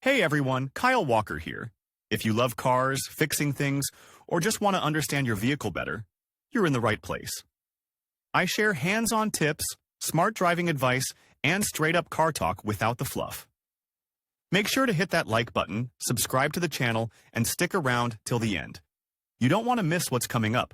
Hey everyone, Kyle Walker here. If you love cars, fixing things, or just want to understand your vehicle better, you're in the right place. I share hands-on tips, smart driving advice, and straight-up car talk without the fluff. Make sure to hit that like button, subscribe to the channel, and stick around till the end. You don't want to miss what's coming up.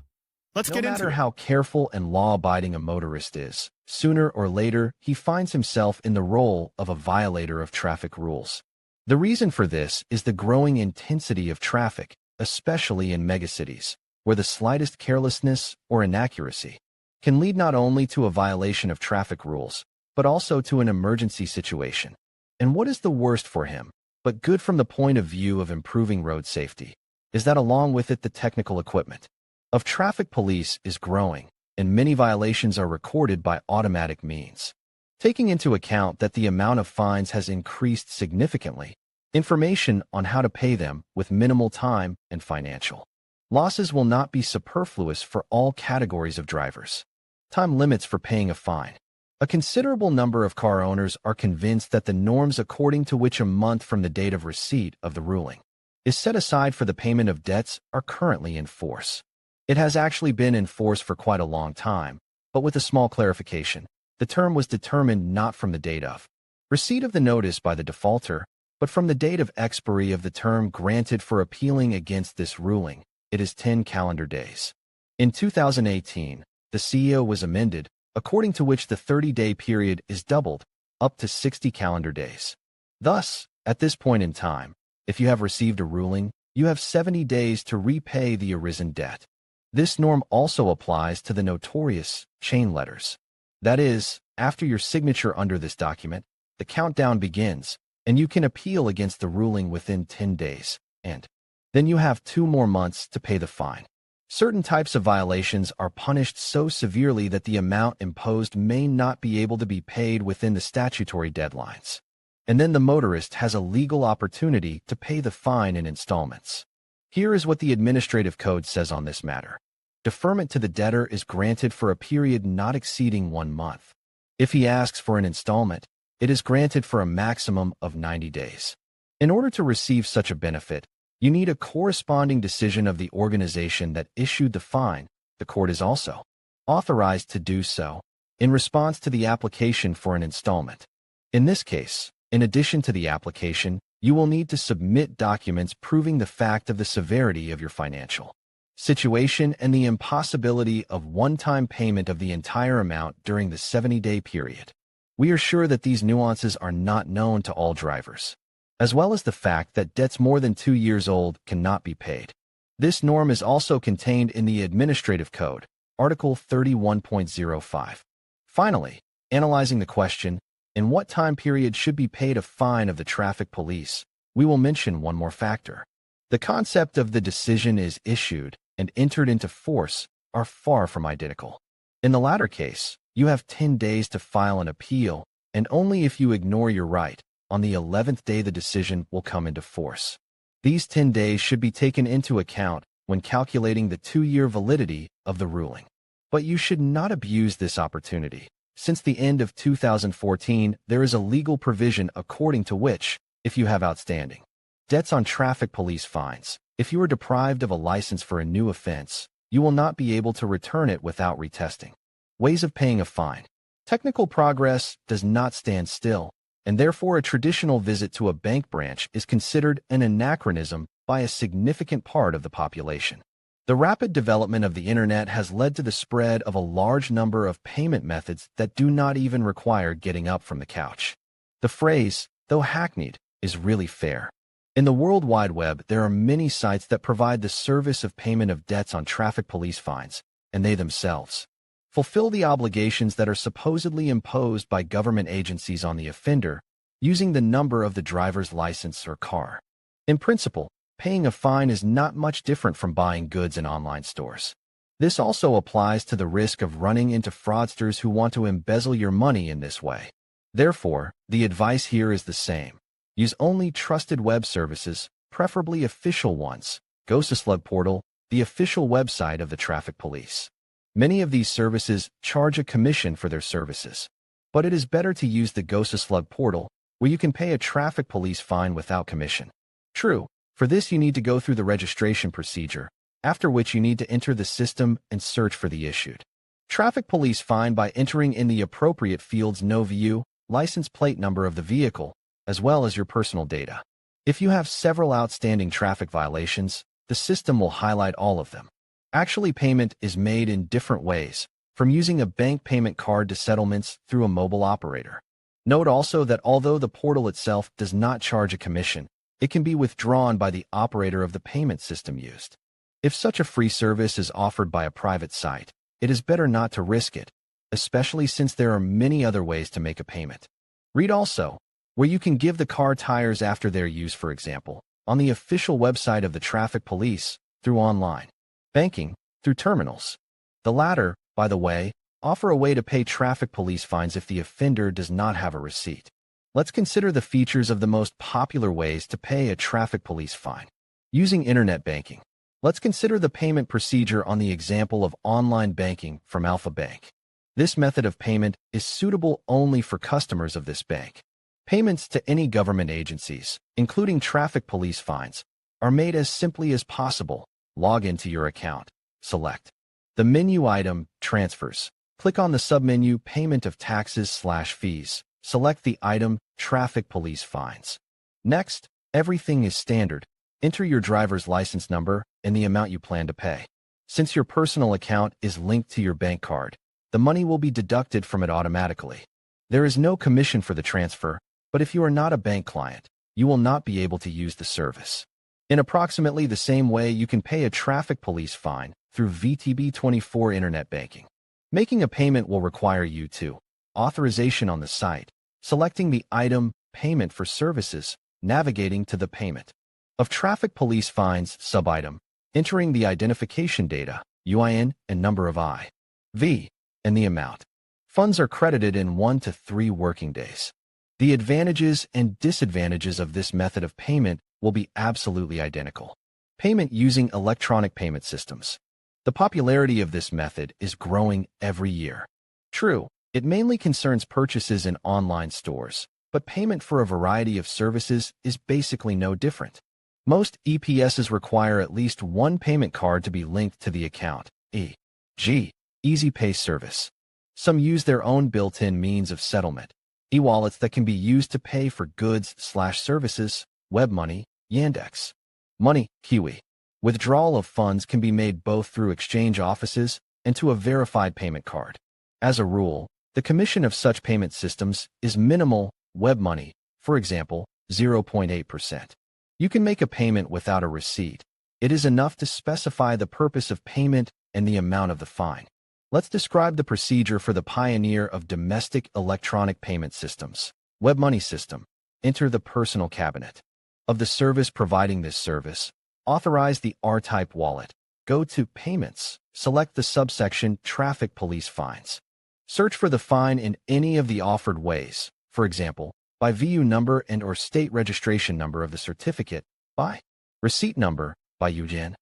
Let's get into it. No matter how careful and law-abiding a motorist is, sooner or later he finds himself in the role of a violator of traffic rules. The reason for this is the growing intensity of traffic, especially in megacities, where the slightest carelessness or inaccuracy can lead not only to a violation of traffic rules, but also to an emergency situation. And what is the worst for him, but good from the point of view of improving road safety, is that along with it the technical equipment of traffic police is growing, and many violations are recorded by automatic means. Taking into account that the amount of fines has increased significantly, information on how to pay them with minimal time and financial losses will not be superfluous for all categories of drivers. Time limits for paying a fine. A considerable number of car owners are convinced that the norms according to which a month from the date of receipt of the ruling is set aside for the payment of debts are currently in force. It has actually been in force for quite a long time, but with a small clarification. The term was determined not from the date of receipt of the notice by the defaulter, but from the date of expiry of the term granted for appealing against this ruling. It is 10 calendar days. In 2018, the CEO was amended, according to which the 30-day period is doubled, up to 60 calendar days. Thus, at this point in time, if you have received a ruling, you have 70 days to repay the arisen debt. This norm also applies to the notorious chain letters. That is, after your signature under this document, the countdown begins, and you can appeal against the ruling within 10 days, and then you have 2 more months to pay the fine. Certain types of violations are punished so severely that the amount imposed may not be able to be paid within the statutory deadlines. And then the motorist has a legal opportunity to pay the fine in installments. Here is what the Administrative Code says on this matter. Deferment to the debtor is granted for a period not exceeding 1 month. If he asks for an installment, it is granted for a maximum of 90 days. In order to receive such a benefit, you need a corresponding decision of the organization that issued the fine. The court is also authorized to do so in response to the application for an installment. In this case, in addition to the application, you will need to submit documents proving the fact of the severity of your financial situation and the impossibility of one-time payment of the entire amount during the 70-day period. We are sure that these nuances are not known to all drivers, as well as the fact that debts more than 2 years old cannot be paid. This norm is also contained in the Administrative Code, Article 31.05. Finally, analyzing the question, in what time period should be paid a fine of the traffic police, we will mention one more factor. The concept of the decision is issued and entered into force are far from identical. In the latter case, you have 10 days to file an appeal, and only if you ignore your right, on the 11th day the decision will come into force. These 10 days should be taken into account when calculating the 2-year validity of the ruling. But you should not abuse this opportunity. Since the end of 2014, there is a legal provision according to which, if you have outstanding debts on traffic police fines, if you are deprived of a license for a new offense, you will not be able to return it without retesting. Ways of paying a fine. Technical progress does not stand still, and therefore a traditional visit to a bank branch is considered an anachronism by a significant part of the population. The rapid development of the internet has led to the spread of a large number of payment methods that do not even require getting up from the couch. The phrase, though hackneyed, is really fair. In the World Wide Web, there are many sites that provide the service of payment of debts on traffic police fines, and they themselves fulfill the obligations that are supposedly imposed by government agencies on the offender using the number of the driver's license or car. In principle, paying a fine is not much different from buying goods in online stores. This also applies to the risk of running into fraudsters who want to embezzle your money in this way. Therefore, the advice here is the same. Use only trusted web services, preferably official ones. GhostSlug Portal, the official website of the traffic police. Many of these services charge a commission for their services, but it is better to use the GhostSlug Portal, where you can pay a traffic police fine without commission. True, for this you need to go through the registration procedure, after which you need to enter the system and search for the issued traffic police fine by entering in the appropriate fields VU, license plate number of the vehicle, as well as your personal data. If you have several outstanding traffic violations, the system will highlight all of them. Actually, payment is made in different ways, from using a bank payment card to settlements through a mobile operator. Note also that although the portal itself does not charge a commission, it can be withdrawn by the operator of the payment system used. If such a free service is offered by a private site, it is better not to risk it, especially since there are many other ways to make a payment. Read also, where you can give the car tires after their use, for example, on the official website of the traffic police, through online banking, through terminals. The latter, by the way, offer a way to pay traffic police fines if the offender does not have a receipt. Let's consider the features of the most popular ways to pay a traffic police fine. Using internet banking. Let's consider the payment procedure on the example of online banking from Alpha Bank. This method of payment is suitable only for customers of this bank. Payments to any government agencies, including traffic police fines, are made as simply as possible. Log into your account. Select the menu item, Transfers. Click on the submenu, Payment of Taxes/Fees. Select the item, Traffic Police Fines. Next, everything is standard. Enter your driver's license number and the amount you plan to pay. Since your personal account is linked to your bank card, the money will be deducted from it automatically. There is no commission for the transfer, but if you are not a bank client, you will not be able to use the service. In approximately the same way, you can pay a traffic police fine through VTB24 internet banking. Making a payment will require you to authorization on the site, selecting the item, Payment for Services, navigating to the payment of traffic police fines sub-item, entering the identification data, UIN, and number of IV, and the amount. Funds are credited in 1 to 3 working days. The advantages and disadvantages of this method of payment will be absolutely identical. Payment using electronic payment systems. The popularity of this method is growing every year. True, it mainly concerns purchases in online stores, but payment for a variety of services is basically no different. Most EPSs require at least one payment card to be linked to the account, e.g., Easy Pay service. Some use their own built-in means of settlement, e-wallets that can be used to pay for goods/services, WebMoney, Yandex Money, Kiwi. Withdrawal of funds can be made both through exchange offices and to a verified payment card. As a rule, the commission of such payment systems is minimal. WebMoney, for example, 0.8%. You can make a payment without a receipt. It is enough to specify the purpose of payment and the amount of the fine. Let's describe the procedure for the pioneer of domestic electronic payment systems, WebMoney system. Enter the personal cabinet of the service providing this service. Authorize the R-type wallet. Go to Payments. Select the subsection Traffic Police Fines. Search for the fine in any of the offered ways, for example, by VU number and or state registration number of the certificate, by receipt number, by UIN.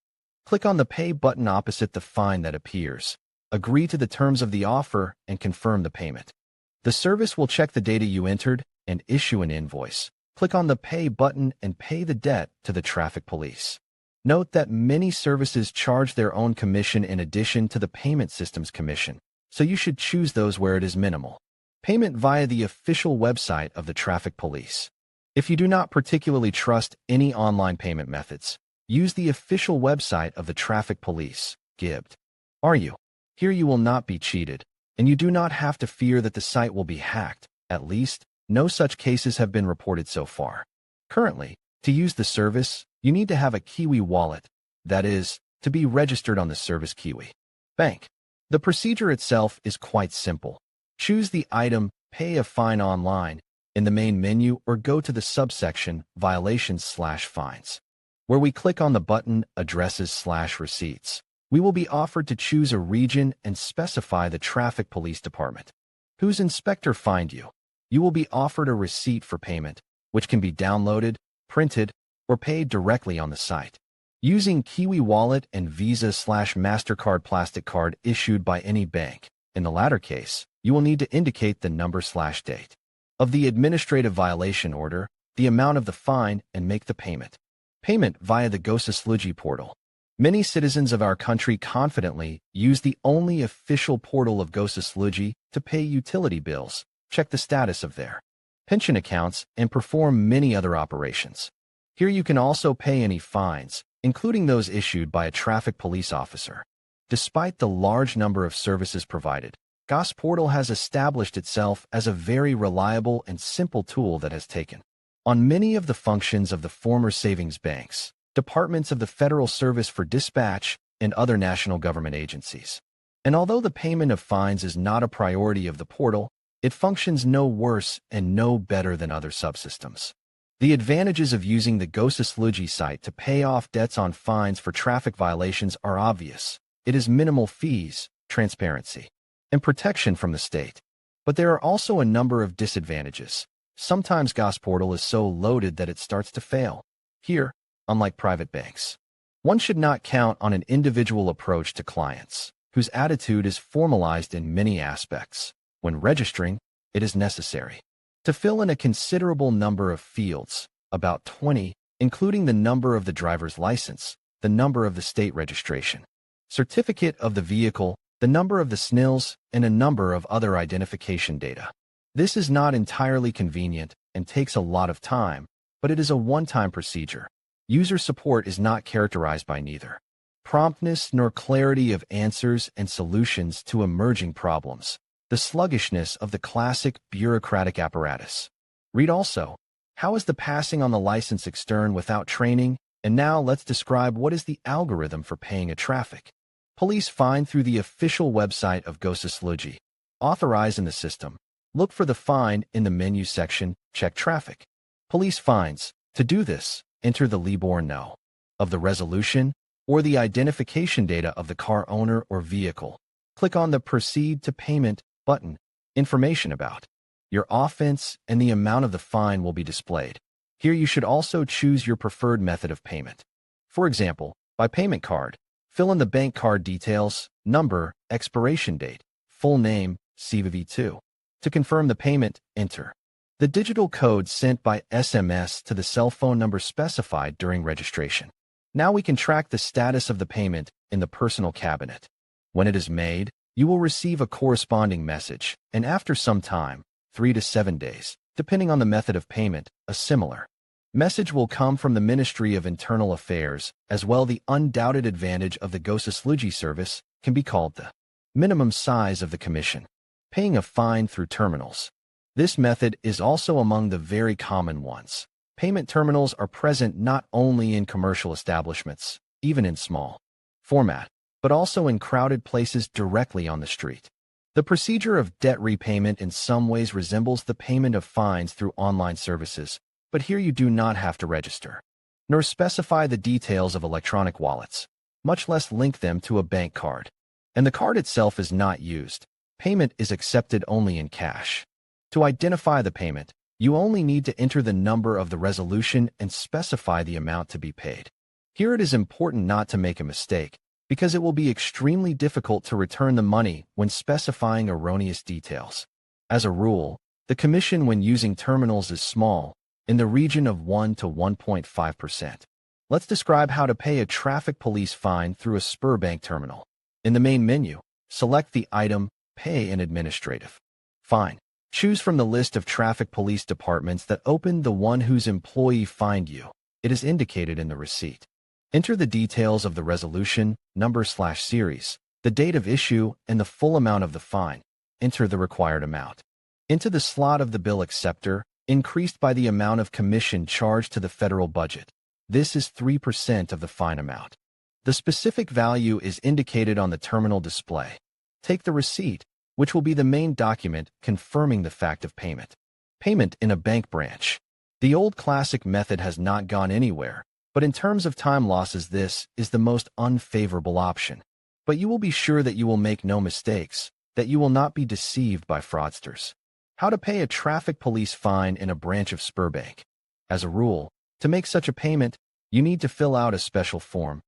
Click on the Pay button opposite the fine that appears. Agree to the terms of the offer and confirm the payment. The service will check the data you entered and issue an invoice. Click on the Pay button and pay the debt to the traffic police. Note that many services charge their own commission in addition to the payment system's commission, so you should choose those where it is minimal. Payment via the official website of the traffic police. If you do not particularly trust any online payment methods, use the official website of the traffic police, GIBT. Are you? Here you will not be cheated, and you do not have to fear that the site will be hacked. At least, no such cases have been reported so far. Currently, to use the service, you need to have a Kiwi wallet, that is, to be registered on the service Kiwi Bank. The procedure itself is quite simple. Choose the item, Pay a Fine online, in the main menu or go to the subsection Violations/Fines, where we click on the button Addresses/Receipts. We will be offered to choose a region and specify the traffic police department whose inspector fined you. You will be offered a receipt for payment, which can be downloaded, printed, or paid directly on the site. Using Kiwi Wallet and Visa/MasterCard plastic card issued by any bank. In the latter case, you will need to indicate the number/date. of the administrative violation order, the amount of the fine, and make the payment. Payment via the Gosuslugi portal. Many citizens of our country confidently use the only official portal of Gosuslugi to pay utility bills, check the status of their pension accounts, and perform many other operations. Here you can also pay any fines, including those issued by a traffic police officer. Despite the large number of services provided, GOS Portal has established itself as a very reliable and simple tool that has taken on many of the functions of the former savings banks, departments of the Federal Service for Dispatch, and other national government agencies. And although the payment of fines is not a priority of the portal, it functions no worse and no better than other subsystems. The advantages of using the Gosuslugi site to pay off debts on fines for traffic violations are obvious. It is minimal fees, transparency, and protection from the state. But there are also a number of disadvantages. Sometimes GOS Portal is so loaded that it starts to fail. Here, unlike private banks, one should not count on an individual approach to clients, whose attitude is formalized in many aspects. When registering, it is necessary to fill in a considerable number of fields, about 20, including the number of the driver's license, the number of the state registration, certificate of the vehicle, the number of the SNILs, and a number of other identification data. This is not entirely convenient and takes a lot of time, but it is a one-time procedure. User support is not characterized by neither promptness nor clarity of answers and solutions to emerging problems, the sluggishness of the classic bureaucratic apparatus. Read also, how is the passing on the license extern without training? And now let's describe what is the algorithm for paying a traffic police fine through the official website of Gosuslugi. Authorize in the system. Look for the fine in the menu section, check traffic police fines. To do this, enter the LIBOR of the resolution or the identification data of the car owner or vehicle. Click on the Proceed to Payment button. Information about your offense and the amount of the fine will be displayed. Here you should also choose your preferred method of payment. For example, by payment card, fill in the bank card details, number, expiration date, full name, CVV2. To confirm the payment, enter the digital code sent by SMS to the cell phone number specified during registration. Now we can track the status of the payment in the personal cabinet. When it is made, you will receive a corresponding message, and after some time, 3 to 7 days, depending on the method of payment, a similar message will come from the Ministry of Internal Affairs. As well, the undoubted advantage of the Gosuslugi service can be called the minimum size of the commission. Paying a fine through terminals. This method is also among the very common ones. Payment terminals are present not only in commercial establishments, even in small format, but also in crowded places directly on the street. The procedure of debt repayment in some ways resembles the payment of fines through online services, but here you do not have to register, nor specify the details of electronic wallets, much less link them to a bank card. And the card itself is not used. Payment is accepted only in cash. To identify the payment, you only need to enter the number of the resolution and specify the amount to be paid. Here it is important not to make a mistake, because it will be extremely difficult to return the money when specifying erroneous details. As a rule, the commission when using terminals is small, in the region of 1 to 1.5%. Let's describe how to pay a traffic police fine through a Sberbank terminal. In the main menu, select the item Pay an Administrative Fine. Choose from the list of traffic police departments that opened the one whose employee fined you. It is indicated in the receipt. Enter the details of the resolution, number/series, the date of issue, and the full amount of the fine. Enter the required amount into the slot of the bill acceptor, increased by the amount of commission charged to the federal budget. This is 3% of the fine amount. The specific value is indicated on the terminal display. Take the receipt, which will be the main document confirming the fact of payment. Payment in a bank branch. The old classic method has not gone anywhere, but in terms of time losses, this is the most unfavorable option. But you will be sure that you will make no mistakes, that you will not be deceived by fraudsters. How to pay a traffic police fine in a branch of Sberbank. As a rule, to make such a payment, you need to fill out a special form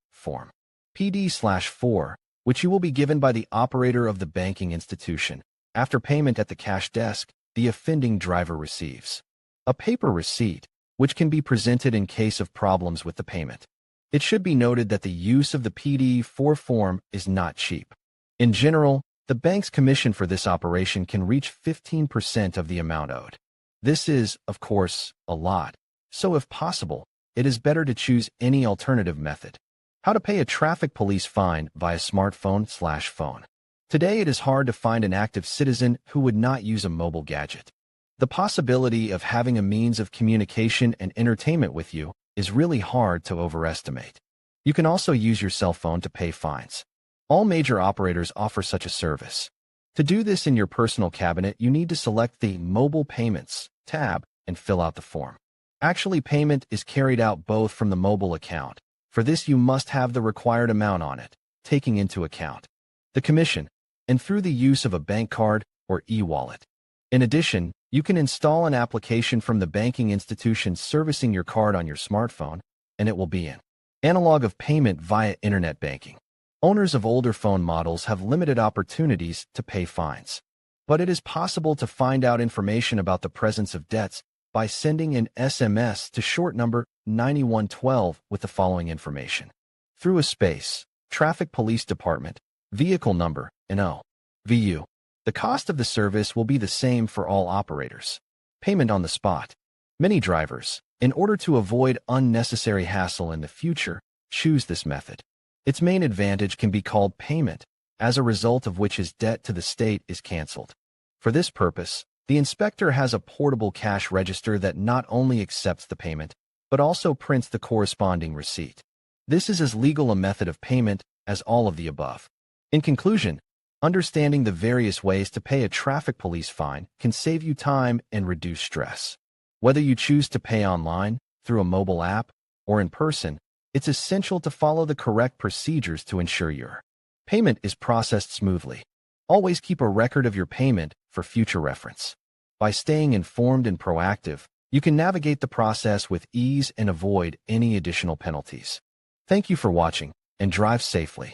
PD/4, which you will be given by the operator of the banking institution. After payment at the cash desk, the offending driver receives a paper receipt, which can be presented in case of problems with the payment. It should be noted that the use of the PD4 form is not cheap. In general, the bank's commission for this operation can reach 15% of the amount owed. This is, of course, a lot, so if possible, it is better to choose any alternative method. How to pay a traffic police fine via smartphone/phone. Today it is hard to find an active citizen who would not use a mobile gadget. The possibility of having a means of communication and entertainment with you is really hard to overestimate. You can also use your cell phone to pay fines. All major operators offer such a service. To do this in your personal cabinet, you need to select the Mobile Payments tab and fill out the form. Actually, payment is carried out both from the mobile account. For this, you must have the required amount on it, taking into account the commission, and through the use of a bank card or e-wallet. In addition, you can install an application from the banking institution servicing your card on your smartphone, and it will be an analog of payment via internet banking. Owners of older phone models have limited opportunities to pay fines, but it is possible to find out information about the presence of debts by sending an SMS to short number 9112 with the following information. Through a space, Traffic Police Department, vehicle number, and VU. The cost of the service will be the same for all operators. Payment on the spot. Many drivers, in order to avoid unnecessary hassle in the future, choose this method. Its main advantage can be called payment, as a result of which his debt to the state is canceled. For this purpose, the inspector has a portable cash register that not only accepts the payment, but also prints the corresponding receipt. This is as legal a method of payment as all of the above. In conclusion, understanding the various ways to pay a traffic police fine can save you time and reduce stress. Whether you choose to pay online, through a mobile app, or in person, it's essential to follow the correct procedures to ensure your payment is processed smoothly. Always keep a record of your payment for future reference. By staying informed and proactive, you can navigate the process with ease and avoid any additional penalties. Thank you for watching, and drive safely.